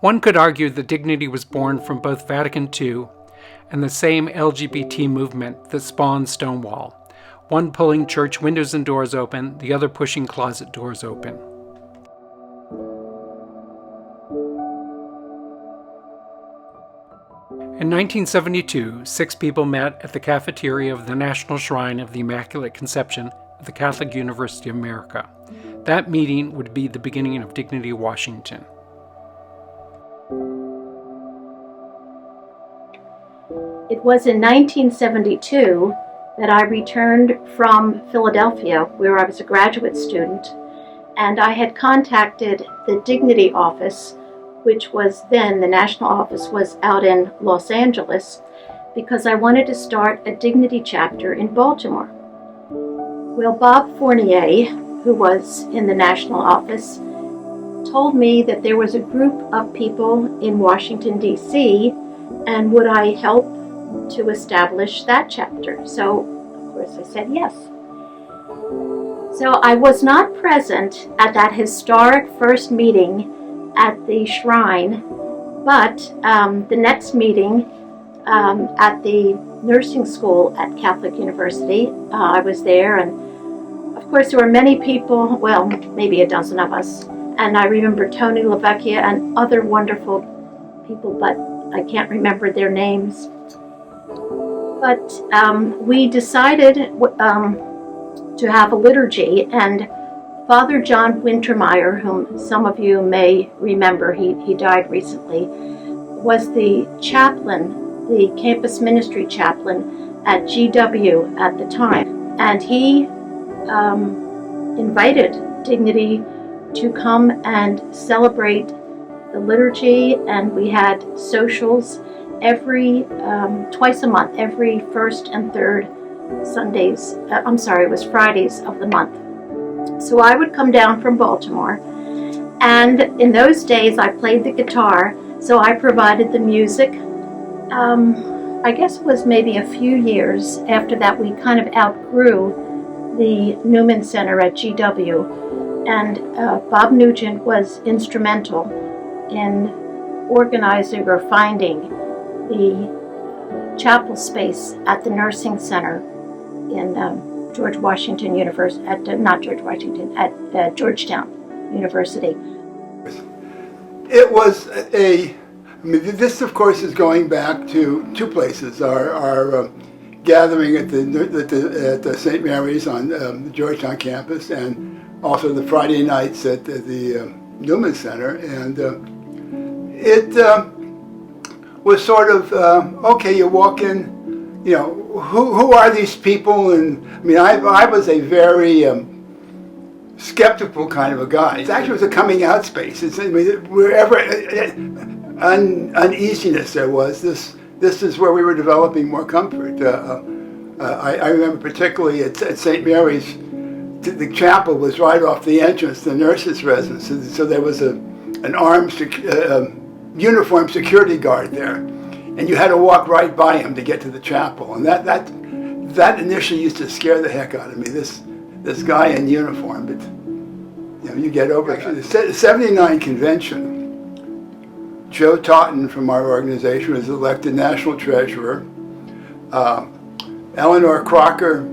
One could argue that Dignity was born from both Vatican II and the same LGBT movement that spawned Stonewall, one pulling church windows and doors open, the other pushing closet doors open. In 1972, 6 people met at the cafeteria of the National Shrine of the Immaculate Conception at the Catholic University of America. That meeting would be the beginning of Dignity Washington. It was in 1972 that I returned from Philadelphia, where I was a graduate student, and I had contacted the Dignity office, which was then, the national office was out in Los Angeles, because I wanted to start a Dignity chapter in Baltimore. Well, Bob Fournier, who was in the national office, told me that there was a group of people in Washington, D.C., and would I help to establish that chapter. So, of course, I said yes. So I was not present at that historic first meeting at the shrine, but the next meeting at the nursing school at Catholic University, I was there, and of course there were many people, well, maybe a dozen of us, and I remember Tony LaVecchia and other wonderful people, but I can't remember their names. But we decided to have a liturgy, and Father John Wintermeyer, whom some of you may remember, he died recently, was the chaplain, the campus ministry chaplain at GW at the time. And he invited Dignity to come and celebrate the liturgy, and we had socials every twice a month, every first and third Sundays, it was Fridays of the month. So I would come down from Baltimore, and in those days I played the guitar, so I provided the music. I guess it was maybe a few years after that we kind of outgrew the Newman Center at GW, and Bob Nugent was instrumental in organizing or finding the chapel space at the nursing center in George Washington University, at Georgetown University. It was this of course is going back to 2 places, our gathering at the St. Mary's on the Georgetown campus, and also the Friday nights at the Newman Center, and it was sort of, okay, you walk in, you know, who are these people? And I mean, I was a very skeptical kind of a guy. It actually was a coming out space. I mean, wherever uneasiness there was, this is where we were developing more comfort. I remember particularly at St. Mary's, the chapel was right off the entrance to the nurses' residence, so there was an armed uniformed security guard there, and you had to walk right by him to get to the chapel, and that initially used to scare the heck out of me. This guy in uniform, but you know, you get over it. The 79 convention, Joe Totten from our organization was elected national treasurer. Eleanor Crocker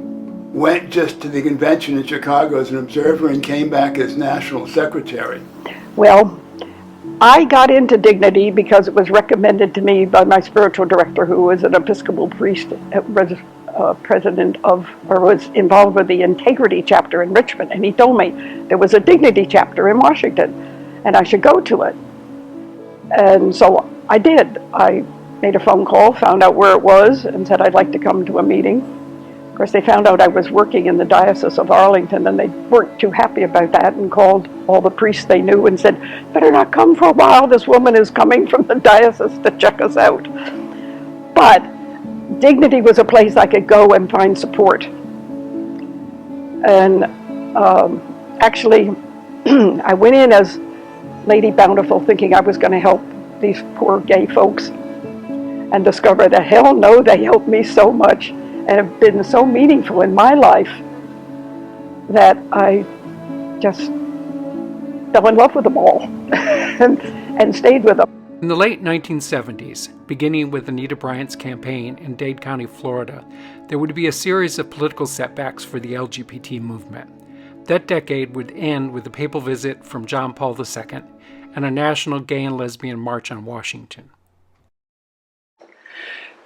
went just to the convention in Chicago as an observer and came back as national secretary. Well, I got into Dignity because it was recommended to me by my spiritual director, who was an Episcopal priest, president of, or was involved with the Integrity chapter in Richmond, and he told me there was a Dignity chapter in Washington, and I should go to it. And so I did. I made a phone call, found out where it was, and said I'd like to come to a meeting. Of course, they found out I was working in the Diocese of Arlington, and they weren't too happy about that, and called all the priests they knew and said, better not come for a while, this woman is coming from the diocese to check us out. But Dignity was a place I could go and find support. And actually, I went in as Lady Bountiful thinking I was going to help these poor gay folks, and discovered that hell no, they helped me so much and have been so meaningful in my life that I just fell in love with them all and stayed with them. In the late 1970s, beginning with Anita Bryant's campaign in Dade County, Florida, there would be a series of political setbacks for the LGBT movement. That decade would end with a papal visit from John Paul II and a national gay and lesbian march on Washington.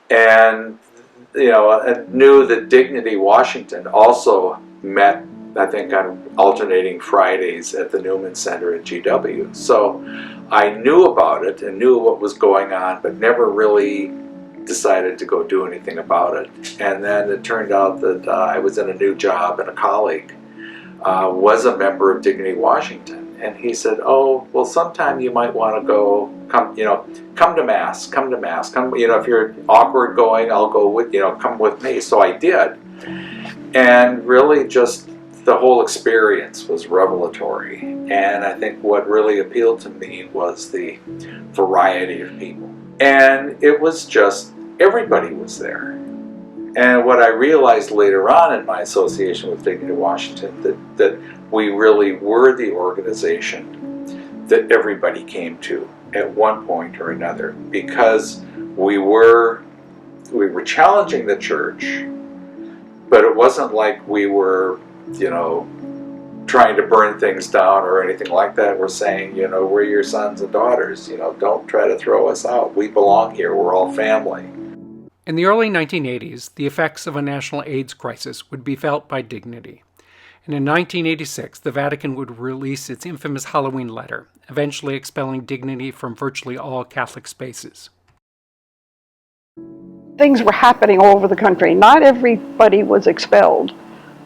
And, I knew that Dignity Washington also met, I think, on alternating Fridays at the Newman Center at GW. So I knew about it and knew what was going on, but never really decided to go do anything about it. And then it turned out that I was in a new job, and a colleague was a member of Dignity Washington. And he said, "Oh, well, sometime you might want to come to Mass, come, if you're awkward going, I'll go with, come with me." So I did. And really just the whole experience was revelatory. And I think what really appealed to me was the variety of people. And it was just, everybody was there. And what I realized later on in my association with Dignity Washington, that we really were the organization that everybody came to at one point or another, because we were challenging the church, but it wasn't like we were, trying to burn things down or anything like that. We're saying, we're your sons and daughters, don't try to throw us out. We belong here, we're all family. In the early 1980s, the effects of a national AIDS crisis would be felt by Dignity. And in 1986, the Vatican would release its infamous Halloween letter, eventually expelling Dignity from virtually all Catholic spaces. Things were happening all over the country. Not everybody was expelled.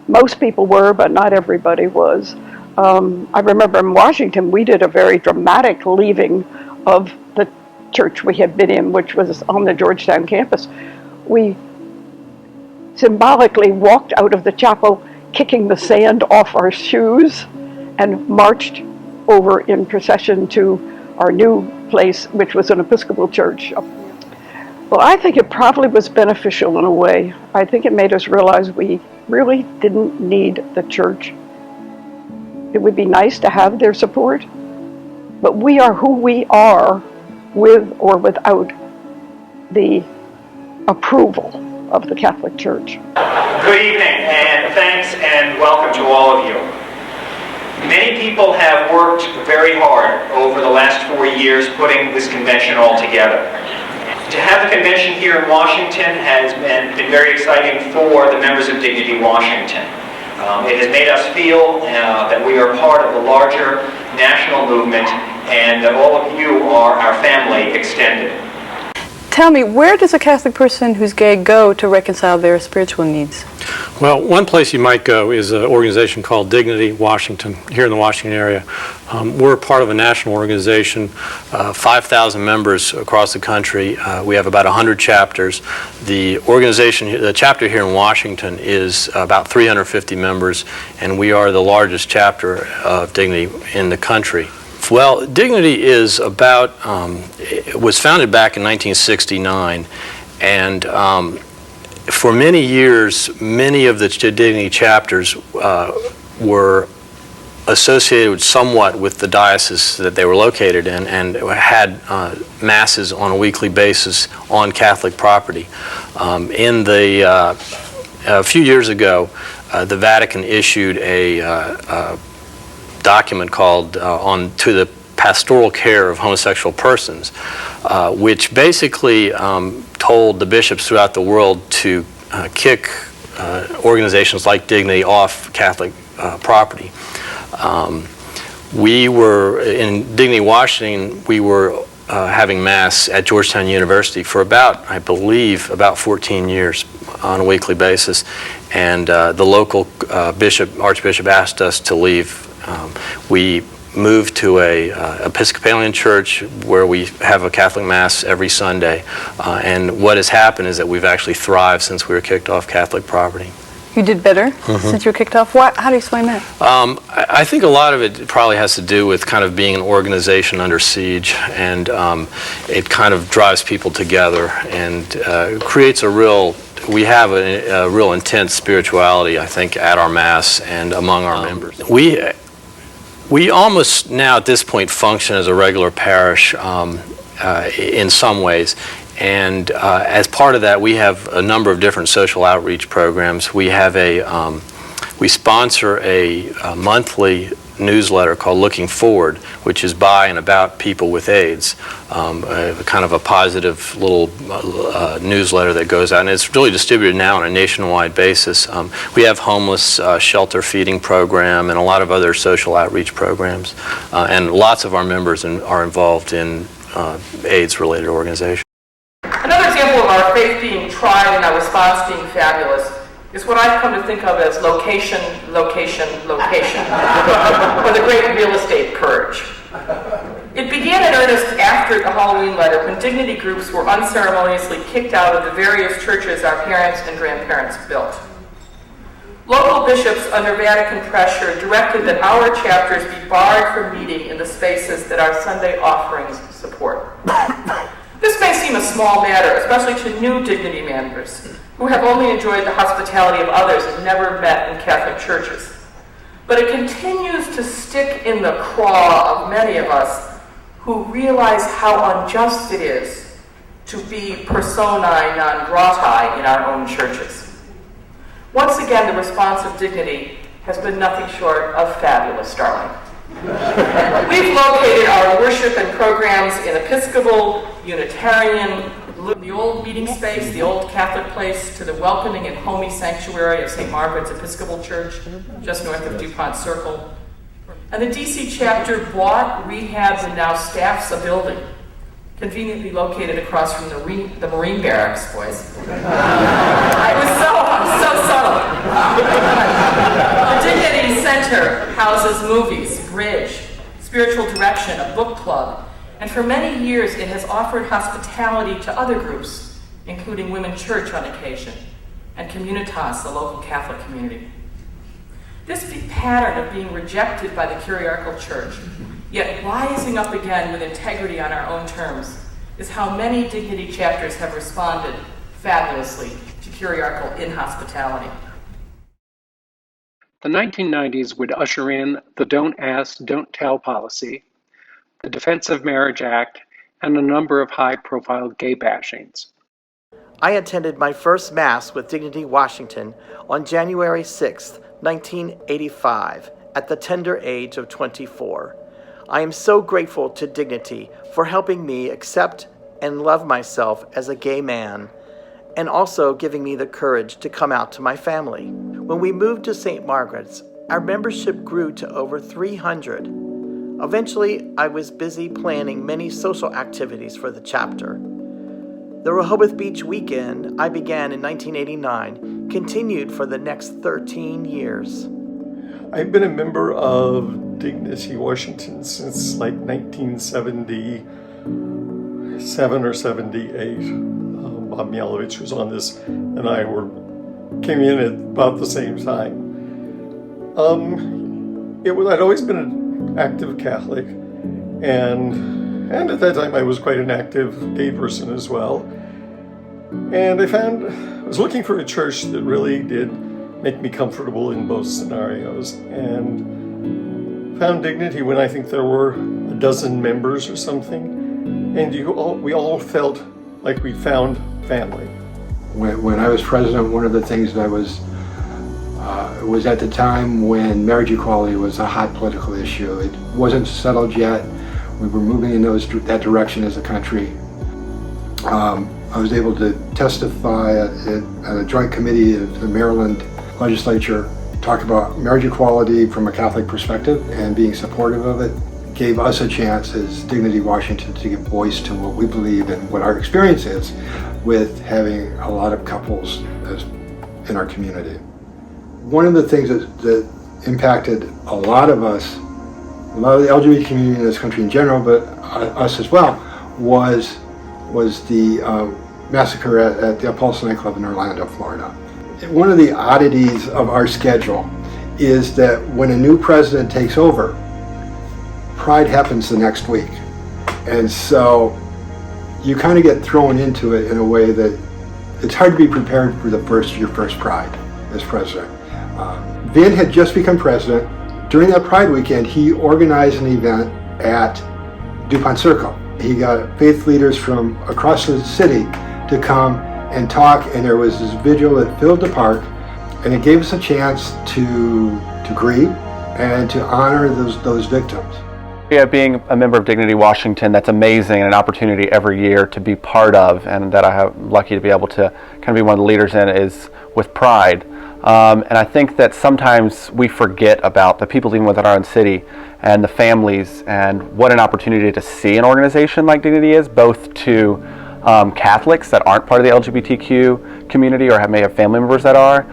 Most people were, but not everybody was. I remember in Washington, we did a very dramatic leaving of the church we had been in, which was on the Georgetown campus. We symbolically walked out of the chapel, kicking the sand off our shoes, and marched over in procession to our new place, which was an Episcopal church. Well, I think it probably was beneficial in a way. I think it made us realize we really didn't need the church. It would be nice to have their support, but we are who we are with or without the approval of the Catholic Church. Good evening, and thanks and welcome to all of you. Many people have worked very hard over the last 4 years putting this convention all together. To have the convention here in Washington has been very exciting for the members of Dignity Washington. It has made us feel that we are part of the larger national movement and that all of you are our family extended. Tell me, where does a Catholic person who's gay go to reconcile their spiritual needs? Well, one place you might go is an organization called Dignity Washington here in the Washington area. We're part of a national organization, 5,000 members across the country. We have about 100 chapters. The chapter here in Washington is about 350 members, and we are the largest chapter of Dignity in the country. Well, Dignity is it was founded back in 1969, and for many years, many of the Dignity chapters were associated somewhat with the diocese that they were located in, and had masses on a weekly basis on Catholic property. A few years ago, the Vatican issued a document called To the Pastoral Care of Homosexual Persons, which basically told the bishops throughout the world to kick organizations like Dignity off Catholic property. We were, in Dignity Washington, we were having Mass at Georgetown University for I believe, about 14 years on a weekly basis, and the local Archbishop asked us to leave. We moved to a Episcopalian church where we have a Catholic Mass every Sunday, and what has happened is that we've actually thrived since we were kicked off Catholic property. You did better since you were kicked off? How do you explain that? I think a lot of it probably has to do with kind of being an organization under siege, and it kind of drives people together and creates we have a real intense spirituality, I think, at our Mass and among our members. We almost now at this point function as a regular parish, in some ways. And as part of that, we have a number of different social outreach programs. We have we sponsor a monthly newsletter called Looking Forward, which is by and about people with AIDS, kind of a positive little newsletter that goes out, and it's really distributed now on a nationwide basis. We have homeless shelter feeding program and a lot of other social outreach programs, and lots of our members are involved in AIDS-related organizations. Another example of our faith being tried and our response being fabulous is what I've come to think of as location, location, location, or the great real estate purge. It began in earnest after the Halloween letter, when dignity groups were unceremoniously kicked out of the various churches our parents and grandparents built. Local bishops, under Vatican pressure, directed that our chapters be barred from meeting in the spaces that our Sunday offerings support. This may seem a small matter, especially to new dignity members, who have only enjoyed the hospitality of others and never met in Catholic churches. But it continues to stick in the craw of many of us who realize how unjust it is to be personae non gratiae in our own churches. Once again, the response of dignity has been nothing short of fabulous, darling. We've located our worship and programs in Episcopal, Unitarian, the old meeting space, the old Catholic place, to the welcoming and homey sanctuary of St. Margaret's Episcopal Church, just north of DuPont Circle. And the DC chapter bought, rehabs, and now staffs a building, conveniently located across from the Marine Barracks, boys. I was so subtle. The Dignity Center houses movies, bridge, spiritual direction, a book club, and for many years it has offered hospitality to other groups, including Women Church on occasion, and Communitas, the local Catholic community. This pattern of being rejected by the Kyriarchal Church, yet rising up again with integrity on our own terms, is how many dignity chapters have responded fabulously to Kyriarchal inhospitality. The 1990s would usher in the Don't Ask, Don't Tell policy, the Defense of Marriage Act, and a number of high-profile gay bashings. I attended my first Mass with Dignity Washington on January 6, 1985, at the tender age of 24. I am so grateful to Dignity for helping me accept and love myself as a gay man, and also giving me the courage to come out to my family. When we moved to St. Margaret's, our membership grew to over 300. Eventually, I was busy planning many social activities for the chapter. The Rehoboth Beach weekend I began in 1989 continued for the next 13 years. I've been a member of Dignity Washington since like 1977 or 78. Bob Mielowitz, who's on this, and I came in at about the same time. I'd always been an active Catholic, and at that time I was quite an active gay person as well. And I was looking for a church that really did make me comfortable in both scenarios, and found Dignity when I think there were a dozen members or something, and we all felt like we found family. When I was president, one of the things that was at the time when marriage equality was a hot political issue. It wasn't settled yet. We were moving in that direction as a country. I was able to testify at a joint committee of the Maryland legislature, talk about marriage equality from a Catholic perspective, and being supportive of it gave us a chance as Dignity Washington to give voice to what we believe and what our experience is with having a lot of couples in our community. One of the things that impacted a lot of us, a lot of the LGBT community in this country in general, but us as well, was the massacre at the Pulse nightclub in Orlando, Florida. One of the oddities of our schedule is that when a new president takes over, Pride happens the next week. And so you kind of get thrown into it in a way that it's hard to be prepared for your first Pride as president. Vin had just become president. During that Pride weekend, he organized an event at DuPont Circle. He got faith leaders from across the city to come and talk, and there was this vigil that filled the park, and it gave us a chance to grieve and to honor those victims. Yeah, being a member of Dignity Washington, that's amazing, and an opportunity every year to be part of, and that I'm lucky to be able to kind of be one of the leaders in, is with Pride. And I think that sometimes we forget about the people even within our own city and the families, and what an opportunity to see an organization like Dignity is, both to Catholics that aren't part of the LGBTQ community or may have family members that are,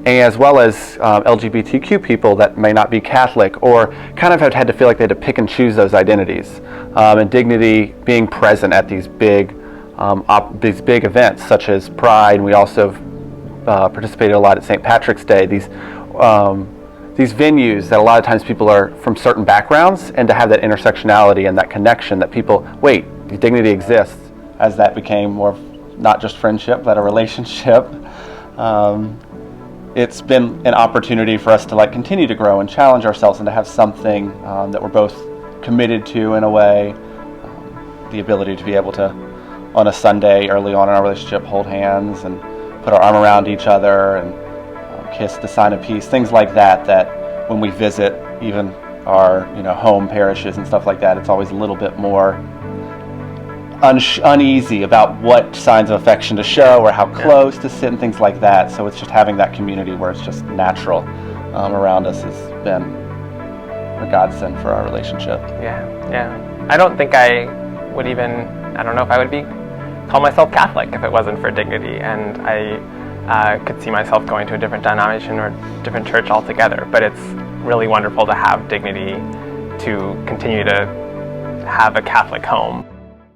as well as LGBTQ people that may not be Catholic or kind of have had to feel like they had to pick and choose those identities. And Dignity being present at these big events such as Pride, and we also participated a lot at St. Patrick's Day, these venues that a lot of times people are from certain backgrounds, and to have that intersectionality and that connection that people, wait, Dignity exists, as that became more of not just friendship but a relationship. It's been an opportunity for us to continue to grow and challenge ourselves, and to have something that we're both committed to in a way. The ability to be able to, on a Sunday early on in our relationship, hold hands and put our arm around each other and kiss the sign of peace, things like that, that when we visit even our home parishes and stuff like that, it's always a little bit more uneasy about what signs of affection to show or how close to sit and things like that. So it's just having that community where it's just natural around us has been a godsend for our relationship. Yeah. I don't think I would even, I don't know if I would call myself Catholic if it wasn't for Dignity, and I could see myself going to a different denomination or different church altogether. But it's really wonderful to have Dignity to continue to have a Catholic home.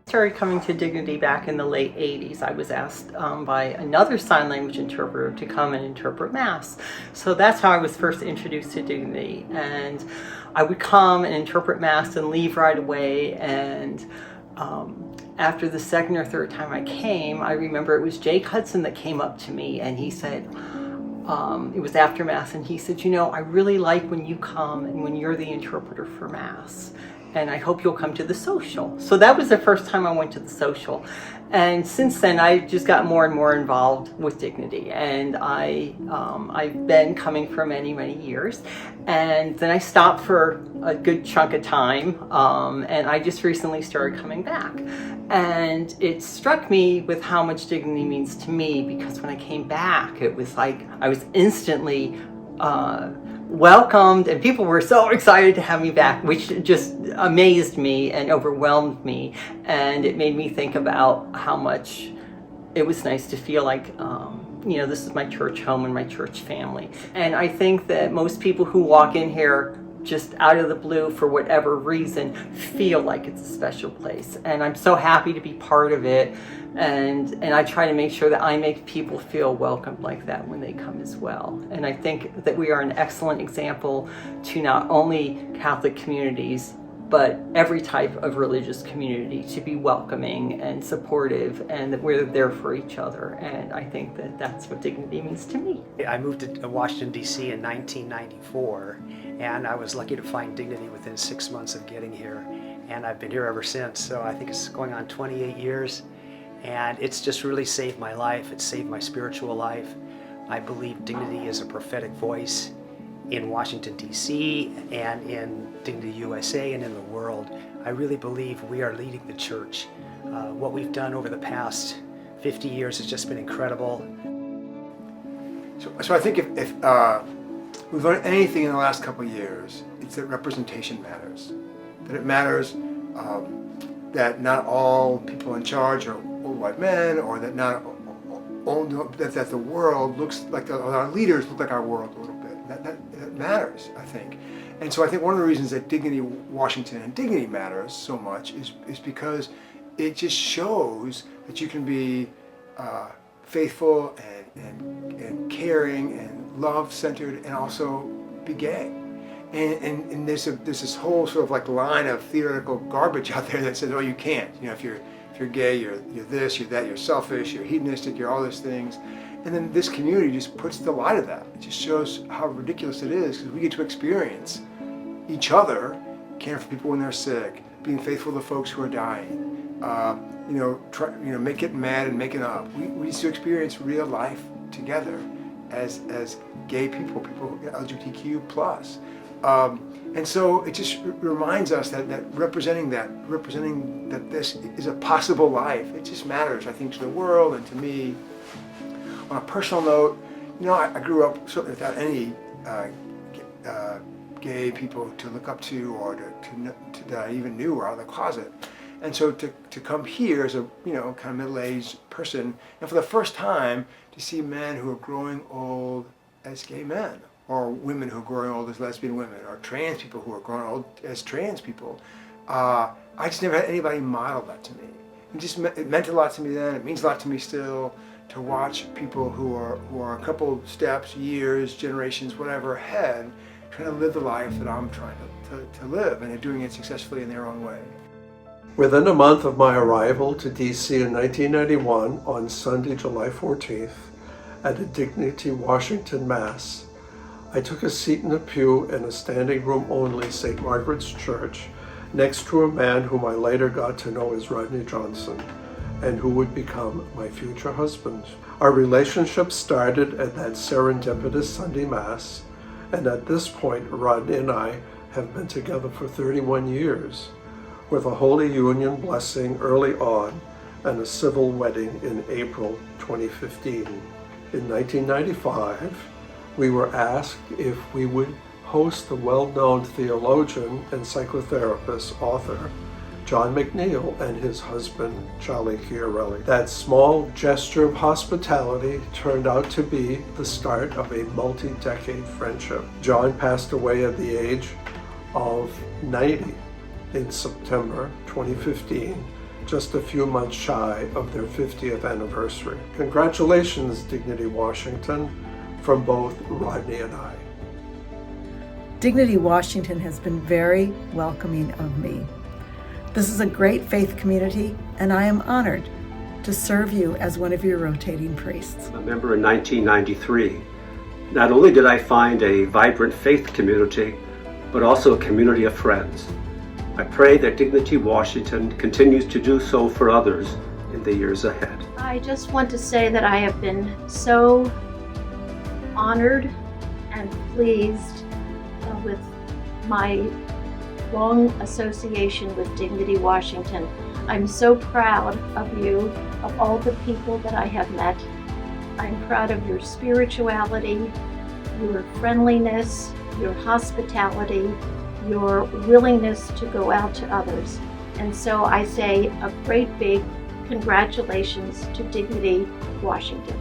Started coming to Dignity back in the late 80s. I was asked by another sign language interpreter to come and interpret Mass. So that's how I was first introduced to Dignity. And I would come and interpret Mass and leave right away. And after the second or third time I came, I remember it was Jake Hudson that came up to me, and he said, it was after Mass, and he said, I really like when you come and when you're the interpreter for Mass, and I hope you'll come to the social. So that was the first time I went to the social. And since then, I just got more and more involved with Dignity. And I've been coming for many, many years. And then I stopped for a good chunk of time. And I just recently started coming back. And it struck me with how much Dignity means to me, because when I came back, it was like I was instantly welcomed, and people were so excited to have me back, which just amazed me and overwhelmed me. And it made me think about how much it was nice to feel like, this is my church home and my church family. And I think that most people who walk in here just out of the blue for whatever reason feel like it's a special place. And I'm so happy to be part of it. And I try to make sure that I make people feel welcomed like that when they come as well. And I think that we are an excellent example to not only Catholic communities, but every type of religious community, to be welcoming and supportive, and that we're there for each other. And I think that that's what Dignity means to me. I moved to Washington, D.C. in 1994, and I was lucky to find Dignity within 6 months of getting here. And I've been here ever since, so I think it's going on 28 years. And it's just really saved my life. It's saved my spiritual life. I believe Dignity is a prophetic voice in Washington, D.C., and in Dignity USA and in the world. I really believe we are leading the church. What we've done over the past 50 years has just been incredible. So I think if we've learned anything in the last couple of years, it's that representation matters. That it matters that not all people in charge are old white men, or that not all, that the world looks like our leaders look like our world a little bit. That matters, I think. And so I think one of the reasons that Dignity Washington and Dignity matters so much is because it just shows that you can be faithful and caring and love-centered, and also be gay. And there's this whole sort of line of theoretical garbage out there that says, oh, you can't. If you're gay, you're this, you're that, you're selfish, you're hedonistic, you're all those things. And then this community just puts the light of that. It just shows how ridiculous it is, because we get to experience each other caring for people when they're sick, being faithful to folks who are dying, make it mad and make it up. We used to experience real life together as gay people LGBTQ plus. And so it just reminds us that representing that this is a possible life, it just matters, I think, to the world and to me. On a personal note, I grew up certainly without any gay people to look up to or to that I even knew were out of the closet. And so to come here as a kind of middle-aged person, and for the first time to see men who are growing old as gay men, or women who are growing old as lesbian women, or trans people who are growing old as trans people, I just never had anybody model that to me. It meant a lot to me then. It means a lot to me still to watch people who are a couple steps, years, generations, whatever ahead, trying to live the life that I'm trying to live, and they're doing it successfully in their own way. Within a month of my arrival to DC in 1991, on Sunday, July 14th, at a Dignity Washington Mass, I took a seat in a pew in a standing room only St. Margaret's Church next to a man whom I later got to know as Rodney Johnson, and who would become my future husband. Our relationship started at that serendipitous Sunday Mass, and at this point, Rodney and I have been together for 31 years, with a Holy Union blessing early on and a civil wedding in April 2015. In 1995, we were asked if we would host the well-known theologian and psychotherapist author John McNeil and his husband Charlie Chiarelli. That small gesture of hospitality turned out to be the start of a multi-decade friendship. John passed away at the age of 90 in September 2015, just a few months shy of their 50th anniversary. Congratulations, Dignity Washington, from both Rodney and I. Dignity Washington has been very welcoming of me. This is a great faith community, and I am honored to serve you as one of your rotating priests. A member in 1993, not only did I find a vibrant faith community, but also a community of friends. I pray that Dignity Washington continues to do so for others in the years ahead. I just want to say that I have been so honored and pleased with my long association with Dignity Washington. I'm so proud of you, of all the people that I have met. I'm proud of your spirituality, your friendliness, your hospitality, your willingness to go out to others. And so I say a great big congratulations to Dignity Washington.